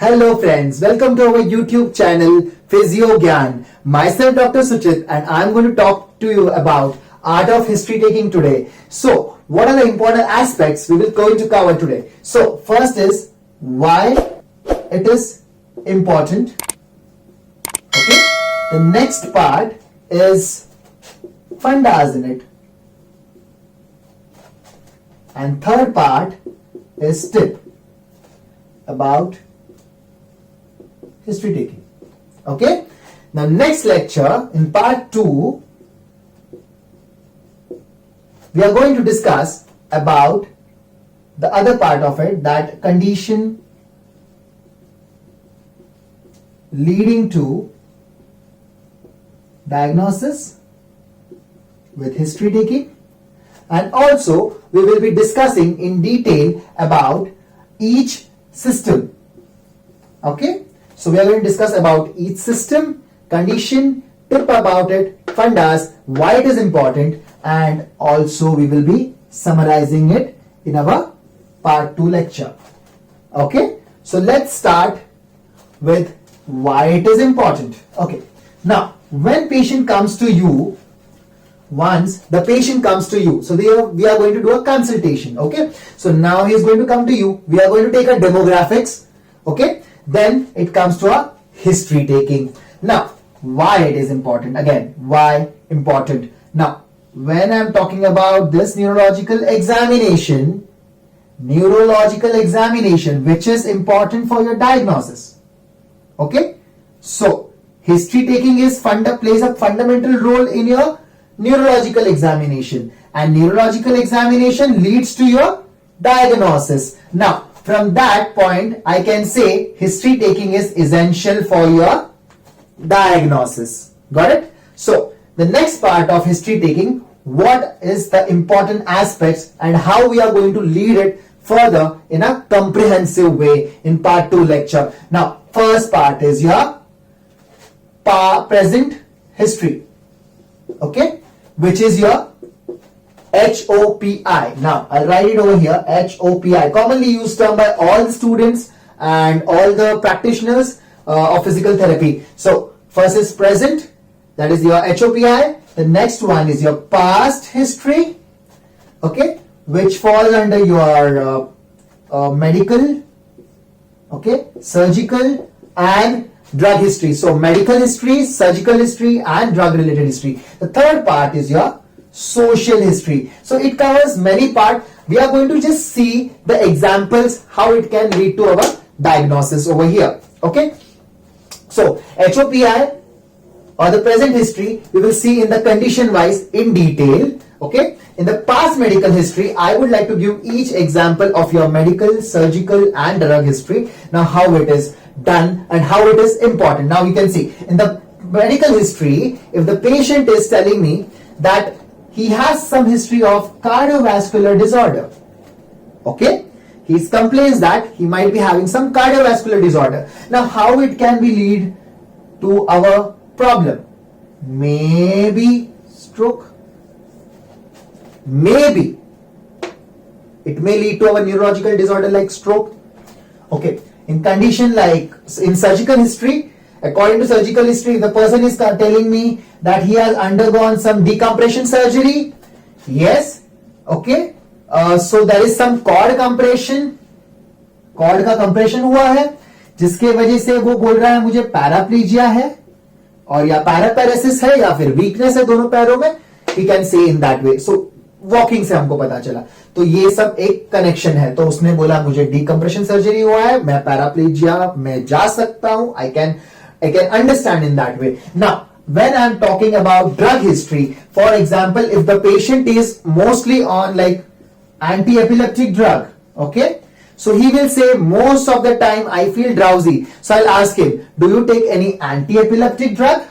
Hello friends, welcome to our YouTube channel Physio Gyan. Myself Dr. Suchit and I'm going to talk to you about art of history taking today. So, what are the important aspects we will going to cover today? So, first is why it is important. Okay. The next part is fundas in it. And third part is tip about history taking. Okay. Now next lecture in part 2 we are going to discuss about the other part of it, that condition leading to diagnosis with history taking, and also we will be discussing in detail about each system. Okay. So we are going to discuss about each system, condition, tip about it, fundas, why it is important, and also we will be summarizing it in our part 2 lecture. Okay. So let's start with why it is important. Okay. Now, when patient comes to you, once the patient comes to you, so we are going to do a consultation. Okay. So now he is going to come to you. We are going to take a demographics. Okay. Then it comes to a history taking. Now, why it is important? Again, why important? Now, when I'm talking about this neurological examination, which is important for your diagnosis. Okay. So, history taking plays a fundamental role in your neurological examination, and neurological examination leads to your diagnosis. Now, from that point, I can say history taking is essential for your diagnosis. Got it? So, the next part of history taking, what is the important aspects and how we are going to lead it further in a comprehensive way in part 2 lecture. Now, first part is your present history. Okay? Which is your HOPI. Now, I'll write it over here, HOPI. Commonly used term by all the students and all the practitioners of physical therapy. So, first is present, that is your HOPI. The next one is your past history, okay, which falls under your medical, okay, surgical and drug history. So, medical history, surgical history and drug related history. The third part is your social history. So it covers many parts. We are going to just see the examples how it can lead to our diagnosis over here. Okay. So HOPI or the present history we will see in the condition wise in detail. Okay. In the past medical history, I would like to give each example of your medical, surgical and drug history. Now how it is done and how it is important. Now you can see in the medical history, if the patient is telling me that he has some history of cardiovascular disorder. Okay. He complains that he might be having some cardiovascular disorder. Now, how it can be lead to our problem? Maybe stroke. Maybe it may lead to our neurological disorder like stroke. Okay. In condition like in surgical history, according to surgical history, the person is telling me that he has undergone some decompression surgery. Yes. Okay. So there is some cord compression. Cord का compression हुआ है, जिसके वजह से वो बोल रहा है मुझे पैराप्लीजिया है और या पैरापेरेसिस है या फिर वीकनेस है दोनों पैरों में. He can say in that way. So walking से हमको पता चला. तो ये सब एक कनेक्शन है. तो उसने बोला मुझे डिकम्प्रेशन सर्जरी हुआ है, मैं पैराप्लीजिया में जा सकता हूं. I can understand in that way. Now, when I'm talking about drug history, for example, if the patient is mostly on like anti-epileptic drug, okay, so he will say most of the time I feel drowsy. So I'll ask him, do you take any anti-epileptic drug?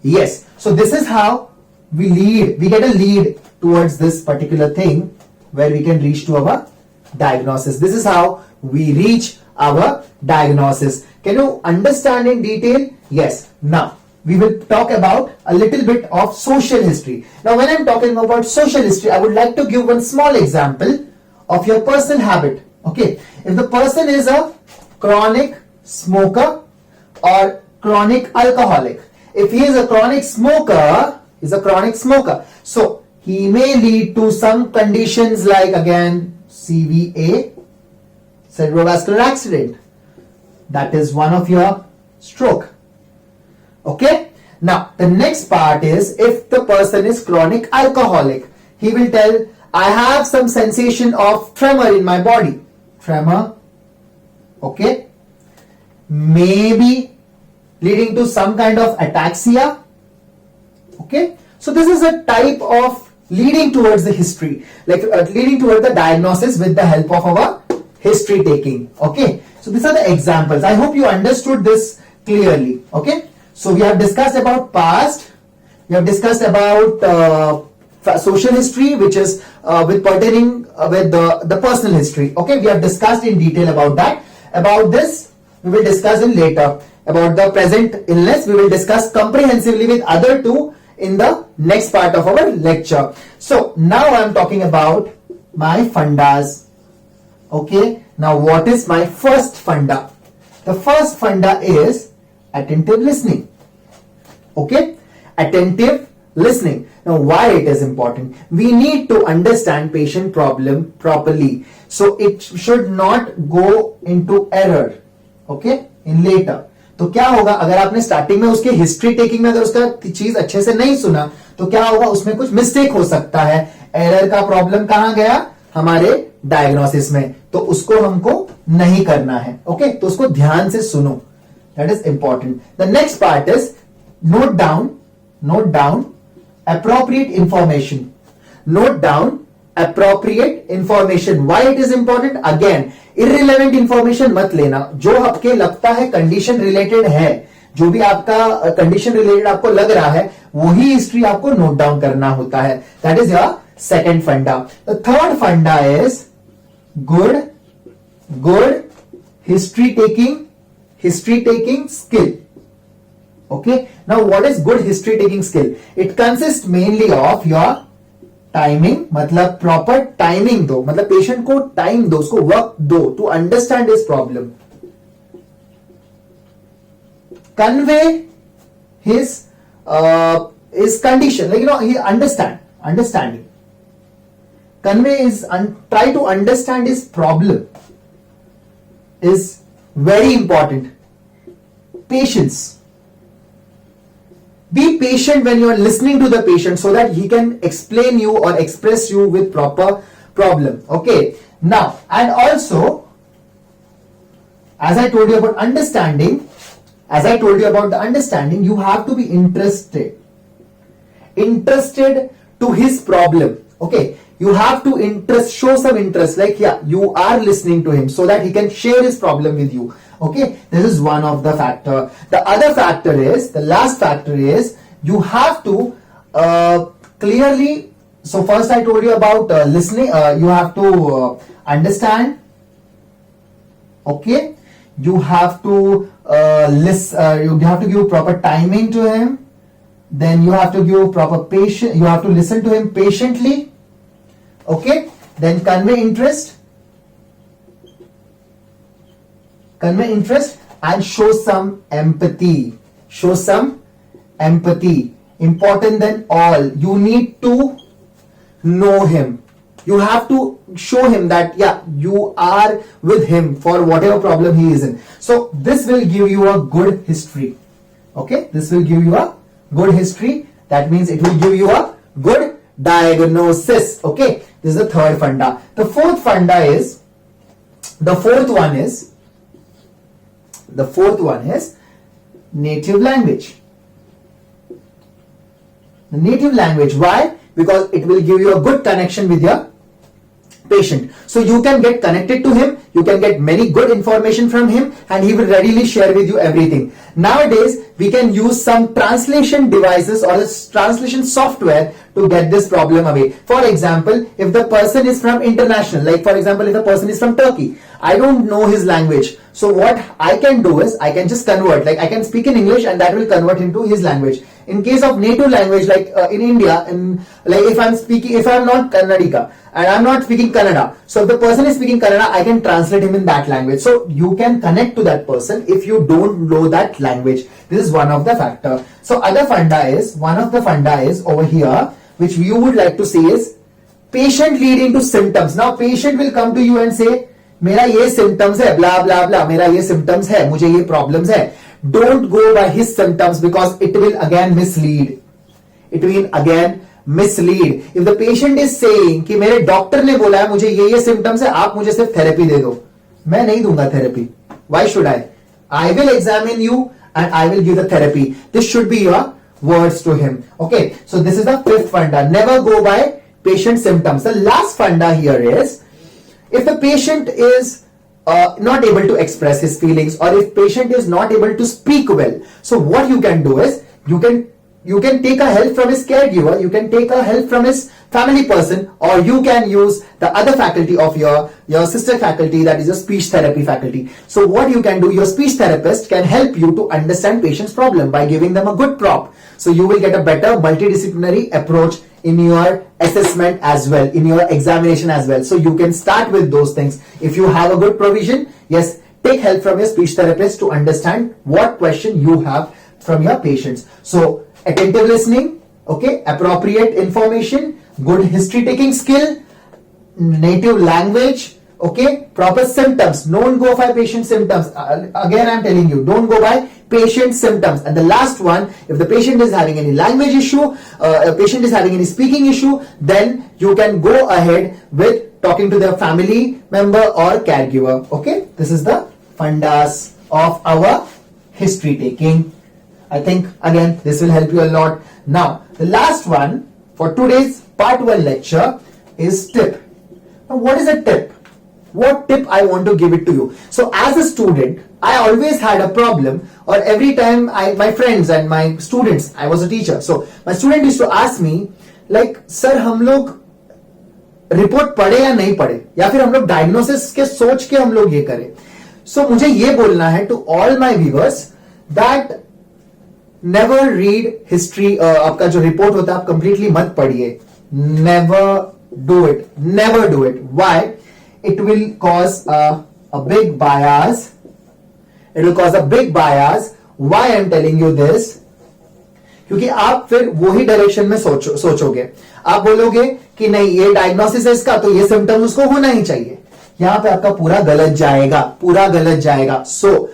Yes. So this is how we get a lead towards this particular thing where we can reach to our diagnosis. This is how we reach our diagnosis. Can you understand in detail? Yes. Now, we will talk about a little bit of social history. Now, when I'm talking about social history, I would like to give one small example of your personal habit. Okay. If the person is a chronic smoker or chronic alcoholic. If he is a chronic smoker, so he may lead to some conditions like again CVA, cerebrovascular accident. That is one of your stroke. Okay. Now the next part is if the person is chronic alcoholic, he will tell, I have some sensation of tremor in my body. Tremor. Okay. Maybe leading to some kind of ataxia. Okay. So this is a type of leading towards the history, like leading towards the diagnosis with the help of our history taking. Okay. So these are the examples. I hope you understood this clearly. Okay. So we have discussed about past. We have discussed about social history, which is with pertaining with the personal history. Okay. We have discussed in detail about that. About this, we will discuss in later. About the present illness, we will discuss comprehensively with other two in the next part of our lecture. So now I am talking about my fundas. Okay. Now what is my first funda? The first funda is attentive listening. Okay. Attentive listening. Now why it is important? We need to understand patient problem properly. So it should not go into error. Okay. In later. तो क्या होगा अगर आपने starting में उसके history taking में अगर उसका चीज अच्छे से नहीं सुना तो क्या होगा, उसमें कुछ मिस्टेक हो सकता है. एरर का प्रॉब्लम कहां गया? हमारे डायग्नोसिस में. तो उसको हमको नहीं करना है. ओके. तो उसको ध्यान से सुनो. That is important. The next part is note down appropriate information. Note down appropriate information. Why it is important? Again, irrelevant information मत लेना. जो आपके लगता है कंडीशन रिलेटेड है, जो भी आपका कंडीशन रिलेटेड आपको लग रहा है, वही हिस्ट्री आपको नोट डाउन करना होता है. दैट इज योर सेकंड फंडा. द थर्ड फंडा is good history taking skill. Okay. Now what is good history taking skill? It consists mainly of your timing. मतलब proper timing दो, मतलब पेशेंट को टाइम दो, उसको वक्त दो to understand his problem. Convey his condition, like he understanding. Convey his try to understand his problem is very important. Patience. Be patient when you are listening to the patient so that he can explain you or express you with proper problem. Okay. Now, and also, as I told you about understanding, you have to be interested to his problem. Okay. You have to show some interest, like you are listening to him so that he can share his problem with you. Okay, this is one of the factor. The other factor is, the last factor is, you have to clearly. So first I told you about listening. You have to understand. Okay, you have to listen. You have to give proper timing to him. Then you have to give proper patience. You have to listen to him patiently. Okay. Then convey interest and show some empathy. Important than all, you need to know him. You have to show him that you are with him for whatever problem he is in. So this will give you a good history. Okay, this will give you a good history. That means it will give you a good diagnosis. Okay, this is the third funda. The fourth one is native language. The native language. Why? Because it will give you a good connection with your patient. So you can get connected to him, you can get many good information from him, and he will readily share with you everything. Nowadays, we can use some translation devices or translation software to get this problem away. For example, if the person is from international, like for example, if the person is from Turkey, I don't know his language. So what I can do is I can just convert, like I can speak in English and that will convert into his language. In case of native language, like in India, like if I'm not Kannadika and I'm not speaking Kannada, so if the person is speaking Kannada, I can translate him in that language. So you can connect to that person if you don't know that language. This is one of the factor. So one of the funda is over here, which you would like to see is patient leading to symptoms. Now patient will come to you and say, मेरा ये symptoms है, blah blah blah, मेरा ये symptoms है, मुझे ये problems है. Don't go by his symptoms because it will again mislead. It will again mislead. If the patient is saying कि मेरे डॉक्टर ने बोला है मुझे ये symptoms है, आप मुझे सिर्फ थेरेपी दे दो, मैं नहीं दूंगा therapy. Why should I? I will examine you and I will give the therapy. This should be your words to him. Okay, so this is the fifth funda. Never go by patient symptoms. The last funda here is, if the patient is not able to express his feelings, or if patient is not able to speak well, so what you can do is you can take a help from his caregiver, you can take a help from his family person, or you can use the other faculty of your sister faculty, that is your speech therapy faculty. So what you can do, your speech therapist can help you to understand patient's problem by giving them a good prop. So you will get a better multidisciplinary approach in your assessment as well, in your examination as well. So you can start with those things. If you have a good provision, yes, take help from your speech therapist to understand what question you have from your patients. So attentive listening, okay, appropriate information, good history taking skill, native language, okay, proper symptoms. Don't go by patient symptoms. Again, I'm telling you, don't go by patient symptoms. And the last one, if the patient is having any language issue, a patient is having any speaking issue, then you can go ahead with talking to their family member or caregiver. Okay, this is the fundas of our history taking. I think again this will help you a lot. Now the last one for today's part 1 lecture is tip. Now what is a tip? What tip I want to give it to you? So as a student, I always had a problem, or every time my friends and my students, I was a teacher, so my student used to ask me like, sir हम लोग report पढ़े या नहीं पढ़े, या फिर हम लोग डायग्नोसिस के सोच के हम लोग ये करें. सो मुझे ये बोलना है to all my viewers that never read history. आपका जो रिपोर्ट होता है आप कंप्लीटली मत पढ़िए. Never do it, never do it. Why? It will cause a big bias. It will cause a big bias. Why I am telling you this? क्योंकि आप फिर वही डायरेक्शन में सोचोगे. आप बोलोगे कि नहीं ये डायग्नोसिस है इसका, तो ये सिम्टम्स उसको होना ही चाहिए. यहां पे आपका पूरा गलत जाएगा, पूरा गलत जाएगा. So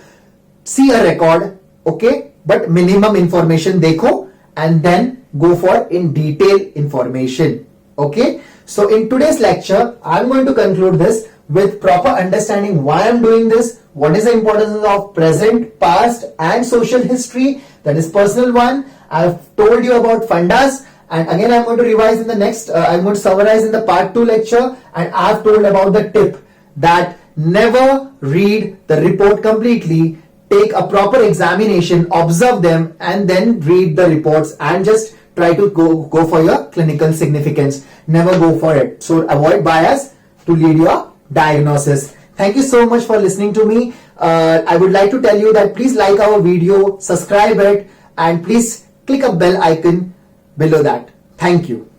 see a record, okay, but minimum information देखो and then go for in detail information. Okay, so in today's lecture I'm going to conclude this with proper understanding why I'm doing this, what is the importance of present, past and social history, that is personal one. I've told you about fundas, and again I'm going to revise in the next I'm going to summarize in the part 2 lecture, and I've told about the tip that never read the report completely. Take a proper examination, observe them and then read the reports and just try to go for your clinical significance. Never go for it. So avoid bias to lead your diagnosis. Thank you so much for listening to me. I would like to tell you that please like our video, subscribe it, and please click a bell icon below that. Thank you.